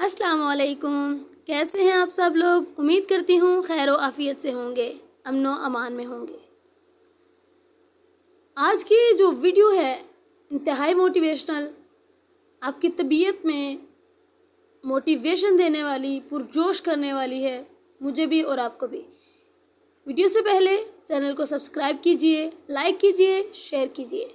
अस्सलाम वालेकुम। कैसे हैं आप सब लोग? उम्मीद करती हूँ खैर व आफ़ियत से होंगे, अमन व अमान में होंगे। आज की जो वीडियो है इंतहाई मोटिवेशनल, आपकी तबीयत में मोटिवेशन देने वाली, पुरजोश करने वाली है, मुझे भी और आपको भी। वीडियो से पहले चैनल को सब्सक्राइब कीजिए, लाइक कीजिए, शेयर कीजिए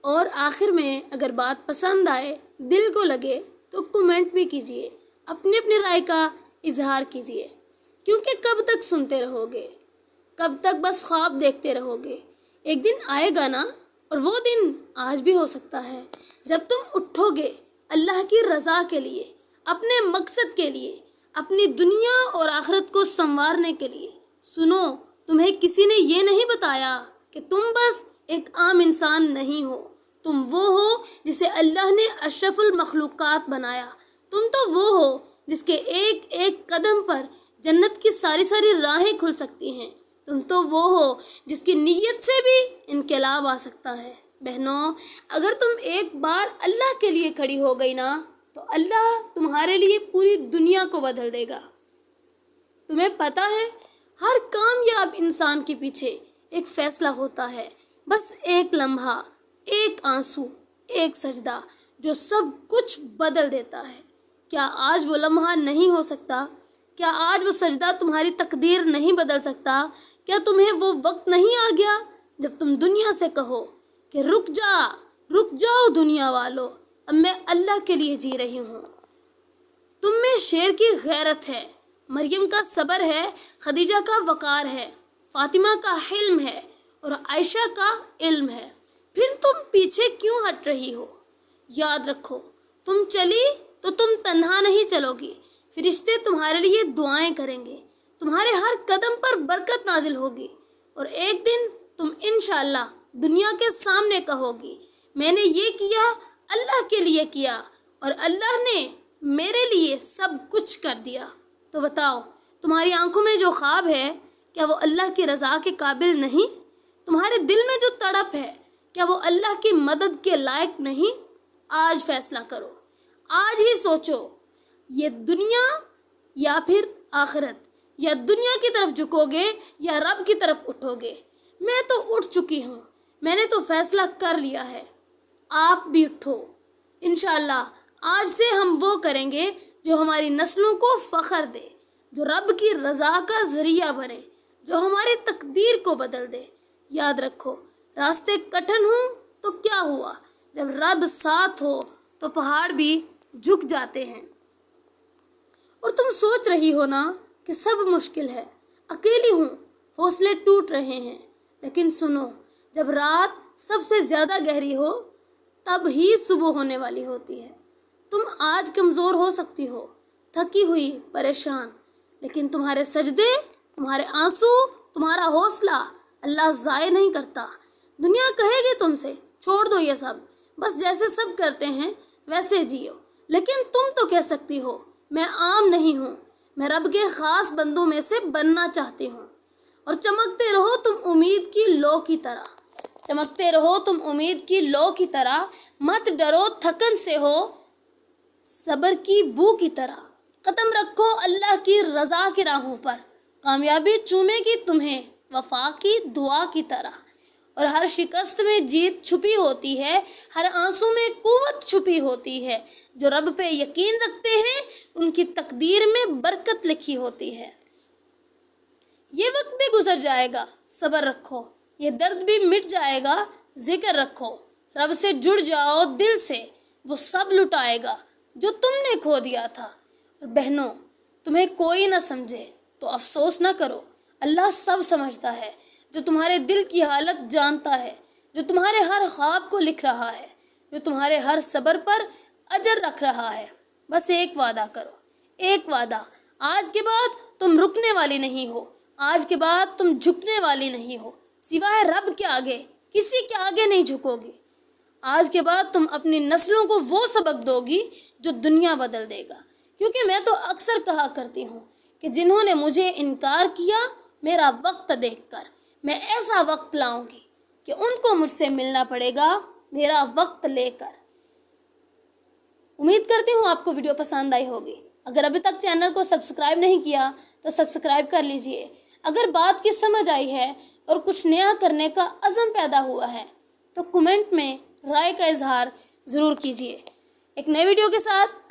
और आखिर में अगर बात पसंद आए, दिल को लगे तो कमेंट भी कीजिए, अपनी अपनी राय का इजहार कीजिए। क्योंकि कब तक सुनते रहोगे, कब तक बस ख्वाब देखते रहोगे? एक दिन आएगा ना, और वो दिन आज भी हो सकता है, जब तुम उठोगे अल्लाह की रज़ा के लिए, अपने मकसद के लिए, अपनी दुनिया और आखिरत को संवारने के लिए। सुनो, तुम्हें किसी ने ये नहीं बताया कि तुम बस एक आम इंसान नहीं हो, तुम वो हो जिसे अल्लाह ने अशरफुल मखलूक़ात बनाया। तुम तो वो हो जिसके एक एक कदम पर जन्नत की सारी सारी राहें खुल सकती हैं। तुम तो वो हो जिसकी नीयत से भी इनकलाब आ सकता है। बहनों, अगर तुम एक बार अल्लाह के लिए खड़ी हो गई ना, तो अल्लाह तुम्हारे लिए पूरी दुनिया को बदल देगा। तुम्हें पता है, हर कामयाब इंसान के पीछे एक फैसला होता है, बस एक लम्हा, एक आंसू, एक सजदा जो सब कुछ बदल देता है। क्या आज वो लम्हा नहीं हो सकता? क्या आज वो सजदा तुम्हारी तकदीर नहीं बदल सकता? क्या तुम्हें वो वक्त नहीं आ गया जब तुम दुनिया से कहो कि रुक जाओ दुनिया वालों, अब मैं अल्लाह के लिए जी रही हूँ। तुम में शेर की गैरत है, मरियम का सब्र है, खदीजा का वकार है, फातिमा का हिल्म है और आयशा का इल्म है। फिर तुम पीछे क्यों हट रही हो? याद रखो, तुम चली तो तुम तन्हा नहीं चलोगी। फरिश्ते तुम्हारे लिए दुआएं करेंगे, तुम्हारे हर कदम पर बरकत नाजिल होगी और एक दिन तुम इंशाअल्लाह दुनिया के सामने कहोगी, मैंने ये किया, अल्लाह के लिए किया और अल्लाह ने मेरे लिए सब कुछ कर दिया। तो बताओ, तुम्हारी आंखों में जो ख्वाब है, क्या वो अल्लाह की रज़ा के काबिल नहीं? तुम्हारे दिल में जो तड़प है, क्या वो अल्लाह की मदद के लायक नहीं? आज फैसला करो, आज ही सोचो, ये दुनिया या फिर आखिरत, या दुनिया की तरफ झुकोगे या रब की तरफ उठोगे। मैं तो उठ चुकी हूँ, मैंने तो फैसला कर लिया है। आप भी उठो। इंशाअल्लाह आज से हम वो करेंगे जो हमारी नस्लों को फ़ख्र दे, जो रब की रज़ा का ज़रिया बने, जो हमारी तकदीर को बदल दे। याद रखो, रास्ते कठिन हों तो क्या हुआ, जब रब साथ हो तो पहाड़ भी झुक जाते हैं। और तुम सोच रही हो ना कि सब मुश्किल है, अकेली हूँ, हौसले टूट रहे हैं। लेकिन सुनो, जब रात सबसे ज़्यादा गहरी हो, तब ही सुबह होने वाली होती है। तुम आज कमज़ोर हो सकती हो, थकी हुई, परेशान, लेकिन तुम्हारे सजदे, तुम्हारे आंसू, तुम्हारा हौसला अल्लाह ज़ाय नहीं करता। दुनिया कहेगी तुमसे, छोड़ दो ये सब, बस जैसे सब करते हैं वैसे जियो। लेकिन तुम तो कह सकती हो, मैं आम नहीं हूँ, मैं रब के ख़ास बंदों में से बनना चाहती हूँ। और चमकते रहो तुम उम्मीद की लो की तरह, चमकते रहो तुम उम्मीद की लो की तरह। मत डरो थकन से, हो सब्र की बू की तरह। कदम रखो अल्लाह की रज़ा की राहों पर, कामयाबी चूमेगी तुम्हें वफा की दुआ की तरह। और हर शिकस्त में जीत छुपी होती है, हर आंसू में कुव्वत छुपी होती है। जो रब पे यकीन रखते हैं, उनकी तकदीर में बरकत लिखी होती है। ये वक्त भी गुजर जाएगा, सब्र रखो, ये दर्द भी मिट जाएगा, जिक्र रखो, रब से जुड़ जाओ दिल से, वो सब लुटाएगा जो तुमने खो दिया था। और बहनों, तुम्हें कोई ना समझे तो अफसोस ना करो, अल्लाह सब समझता है, जो तुम्हारे दिल की हालत जानता है, जो तुम्हारे हर ख्वाब को लिख रहा है, जो तुम्हारे हर सब्र पर अजर रख रहा है। बस एक वादा करो, एक वादा, आज के बाद तुम रुकने वाली नहीं हो, आज के बाद तुम झुकने वाली नहीं हो, सिवाय रब के आगे किसी के आगे नहीं झुकोगी। आज के बाद तुम अपनी नस्लों को वो सबक दोगी जो दुनिया बदल देगा। क्योंकि मैं तो अक्सर कहा करती हूँ कि जिन्होंने मुझे इनकार किया, मेरा वक्त देखकर मैं ऐसा वक्त लाऊंगी कि उनको मुझसे मिलना पड़ेगा मेरा वक्त लेकर। उम्मीद करती हूँ आपको वीडियो पसंद आई होगी। اگر ابھی تک چینل کو سبسکرائب نہیں کیا تو سبسکرائب کر لیجئے۔ اگر بات کی سمجھ آئی ہے اور کچھ نیا کرنے کا عزم پیدا ہوا ہے تو کمنٹ میں رائے کا اظہار ضرور کیجیے۔ ایک نئے ویڈیو کے ساتھ